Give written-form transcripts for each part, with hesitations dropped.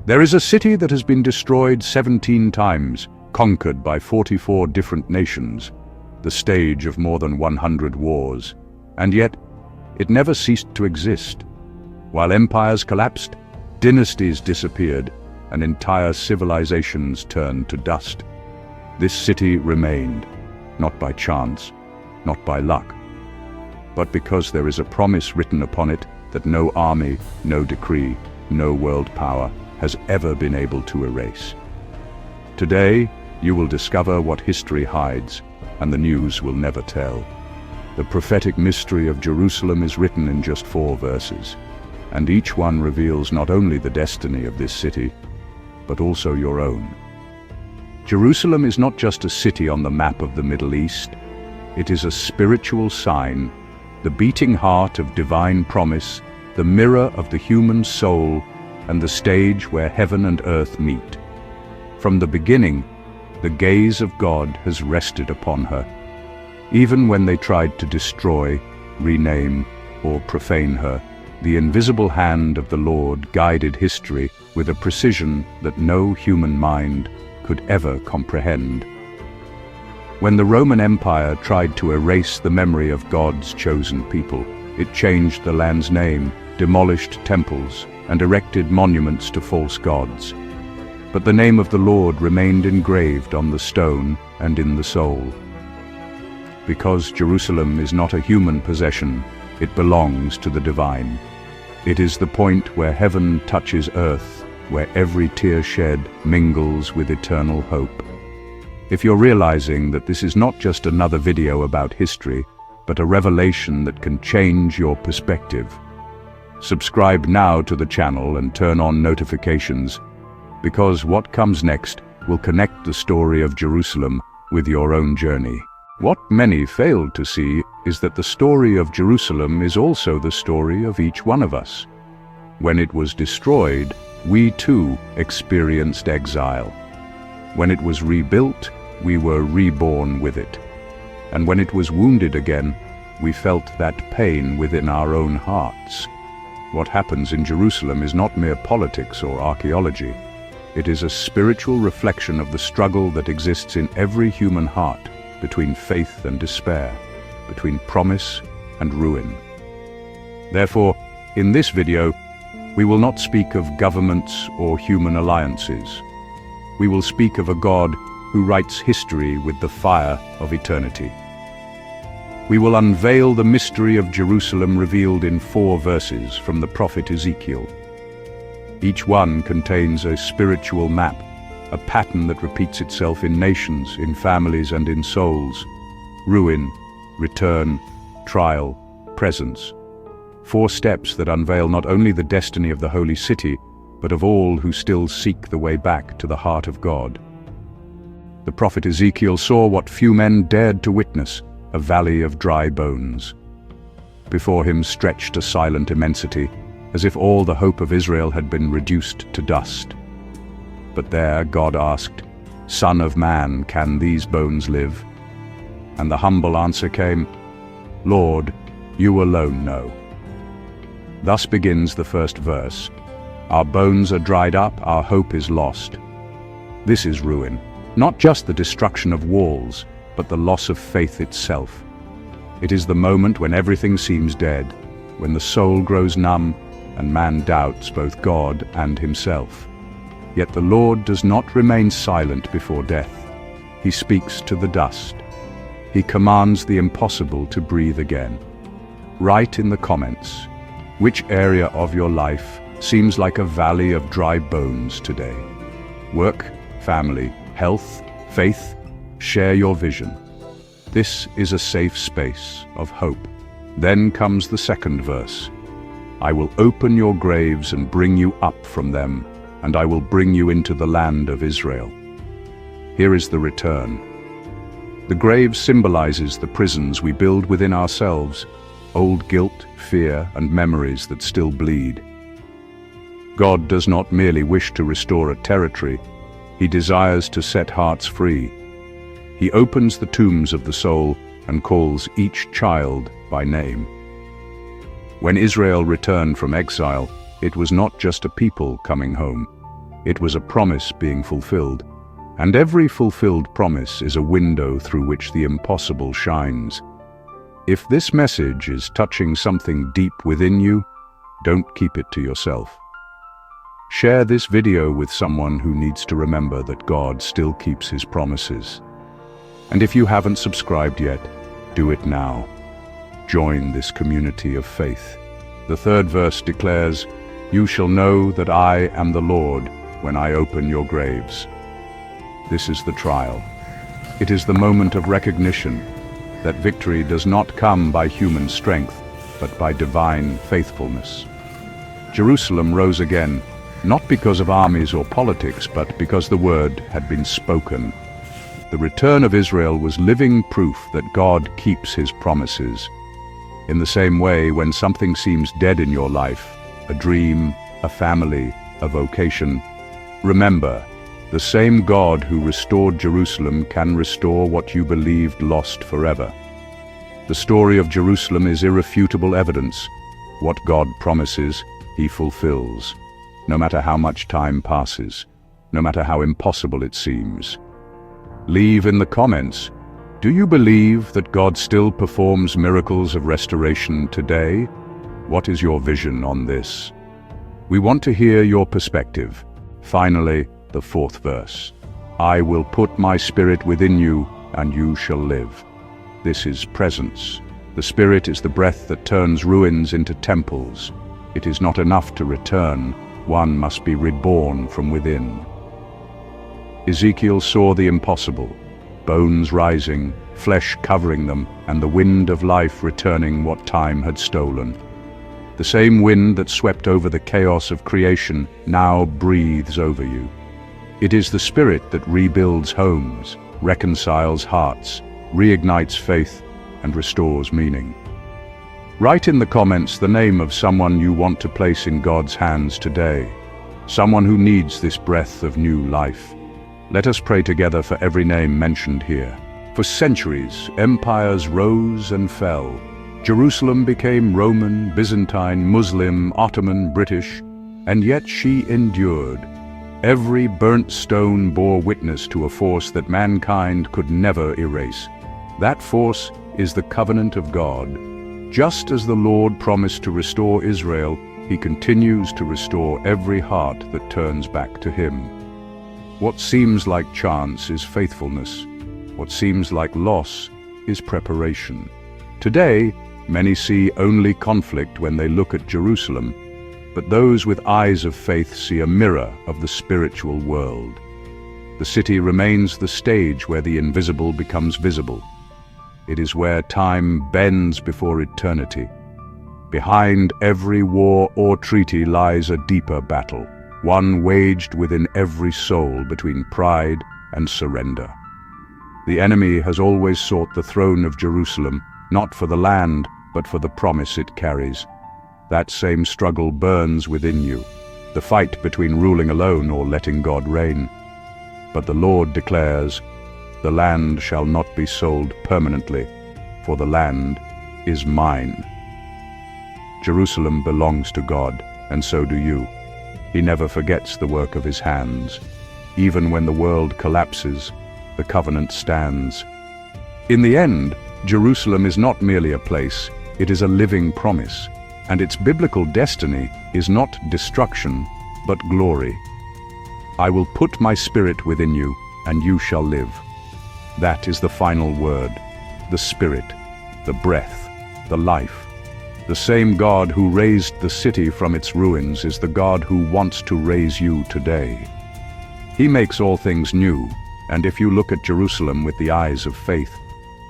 There is a city that has been destroyed 17 times, conquered by 44 different nations, the stage of more than 100 wars, and yet it never ceased to exist. While empires collapsed, dynasties disappeared, and entire civilizations turned to dust. This city remained, not by chance, not by luck, but because there is a promise written upon it that no army, no decree, no world power has ever been able to erase. Today, you will discover what history hides, and the news will never tell. The prophetic mystery of Jerusalem is written in just 4 verses, and each one reveals not only the destiny of this city, but also your own. Jerusalem is not just a city on the map of the Middle East. It is a spiritual sign, the beating heart of divine promise, the mirror of the human soul, and the stage where heaven and earth meet. From the beginning, the gaze of God has rested upon her. Even when they tried to destroy, rename, or profane her, the invisible hand of the Lord guided history with a precision that no human mind could ever comprehend. When the Roman Empire tried to erase the memory of God's chosen people, it changed the land's name, demolished temples, and erected monuments to false gods. But the name of the Lord remained engraved on the stone and in the soul. Because Jerusalem is not a human possession, it belongs to the divine. It is the point where heaven touches earth, where every tear shed mingles with eternal hope. If you're realizing that this is not just another video about history, but a revelation that can change your perspective, subscribe now to the channel and turn on notifications, because what comes next will connect the story of Jerusalem with your own journey. What many fail to see is that the story of Jerusalem is also the story of each one of us. When it was destroyed, we too experienced exile. When it was rebuilt, we were reborn with it. And when it was wounded again, we felt that pain within our own hearts. What happens in Jerusalem is not mere politics or archaeology. It is a spiritual reflection of the struggle that exists in every human heart, between faith and despair, between promise and ruin. Therefore, in this video, we will not speak of governments or human alliances. We will speak of a God who writes history with the fire of eternity. We will unveil the mystery of Jerusalem revealed in 4 verses from the prophet Ezekiel. Each one contains a spiritual map, a pattern that repeats itself in nations, in families, and in souls. Ruin, return, trial, presence. 4 steps that unveil not only the destiny of the holy city, but of all who still seek the way back to the heart of God. The prophet Ezekiel saw what few men dared to witness, a valley of dry bones. Before him stretched a silent immensity, as if all the hope of Israel had been reduced to dust. But there God asked, "Son of man, can these bones live?" And the humble answer came, "Lord, you alone know." Thus begins the first verse. Our bones are dried up, our hope is lost. This is ruin, not just the destruction of walls, but the loss of faith itself. It is the moment when everything seems dead, when the soul grows numb and man doubts both God and himself. Yet the Lord does not remain silent before death. He speaks to the dust. He commands the impossible to breathe again. Write in the comments, which area of your life seems like a valley of dry bones today? Work, family, health, faith, share your vision. This is a safe space of hope. Then comes the second verse. I will open your graves and bring you up from them, and I will bring you into the land of Israel. Here is the return. The grave symbolizes the prisons we build within ourselves, old guilt, fear, and memories that still bleed. God does not merely wish to restore a territory, He desires to set hearts free. He opens the tombs of the soul and calls each child by name. When Israel returned from exile, it was not just a people coming home. It was a promise being fulfilled, and every fulfilled promise is a window through which the impossible shines. If this message is touching something deep within you, don't keep it to yourself. Share this video with someone who needs to remember that God still keeps his promises. And if you haven't subscribed yet, do it now. Join this community of faith. The third verse declares, "You shall know that I am the Lord when I open your graves." This is the trial. It is the moment of recognition that victory does not come by human strength, but by divine faithfulness. Jerusalem rose again, not because of armies or politics, but because the word had been spoken. The return of Israel was living proof that God keeps his promises. In the same way, when something seems dead in your life, a dream, a family, a vocation, remember, the same God who restored Jerusalem can restore what you believed lost forever. The story of Jerusalem is irrefutable evidence. What God promises, he fulfills, no matter how much time passes, no matter how impossible it seems. Leave in the comments, do you believe that God still performs miracles of restoration today? What is your vision on this? We want to hear your perspective. Finally, the fourth verse. I will put my spirit within you, and you shall live. This is presence. The Spirit is the breath that turns ruins into temples. It is not enough to return. One must be reborn from within. Ezekiel saw the impossible, bones rising, flesh covering them, and the wind of life returning what time had stolen. The same wind that swept over the chaos of creation now breathes over you. It is the Spirit that rebuilds homes, reconciles hearts, reignites faith, and restores meaning. Write in the comments the name of someone you want to place in God's hands today, someone who needs this breath of new life. Let us pray together for every name mentioned here. For centuries, empires rose and fell. Jerusalem became Roman, Byzantine, Muslim, Ottoman, British, and yet she endured. Every burnt stone bore witness to a force that mankind could never erase. That force is the covenant of God. Just as the Lord promised to restore Israel, he continues to restore every heart that turns back to him. What seems like chance is faithfulness. What seems like loss is preparation. Today, many see only conflict when they look at Jerusalem, but those with eyes of faith see a mirror of the spiritual world. The city remains the stage where the invisible becomes visible. It is where time bends before eternity. Behind every war or treaty lies a deeper battle, one waged within every soul between pride and surrender. The enemy has always sought the throne of Jerusalem, not for the land, but for the promise it carries. That same struggle burns within you, the fight between ruling alone or letting God reign. But the Lord declares, the land shall not be sold permanently, for the land is mine. Jerusalem belongs to God, and so do you. He never forgets the work of his hands. Even when the world collapses, the covenant stands. In the end, Jerusalem is not merely a place, it is a living promise, and its biblical destiny is not destruction, but glory. I will put my spirit within you, and you shall live. That is the final word, the Spirit, the breath, the life. The same God who raised the city from its ruins is the God who wants to raise you today. He makes all things new, and if you look at Jerusalem with the eyes of faith,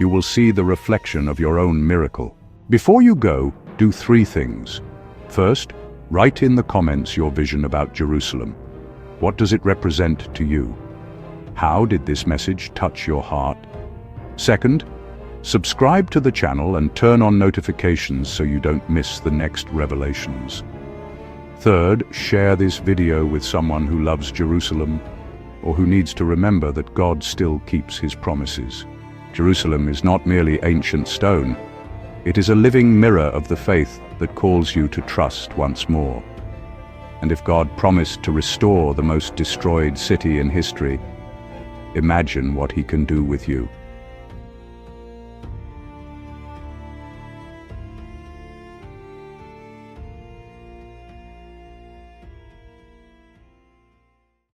you will see the reflection of your own miracle. Before you go, do three things. First, write in the comments your vision about Jerusalem. What does it represent to you? How did this message touch your heart? Second, subscribe to the channel and turn on notifications so you don't miss the next revelations. Third, share this video with someone who loves Jerusalem or who needs to remember that God still keeps his promises. Jerusalem is not merely ancient stone. It is a living mirror of the faith that calls you to trust once more. And if God promised to restore the most destroyed city in history, imagine what he can do with you.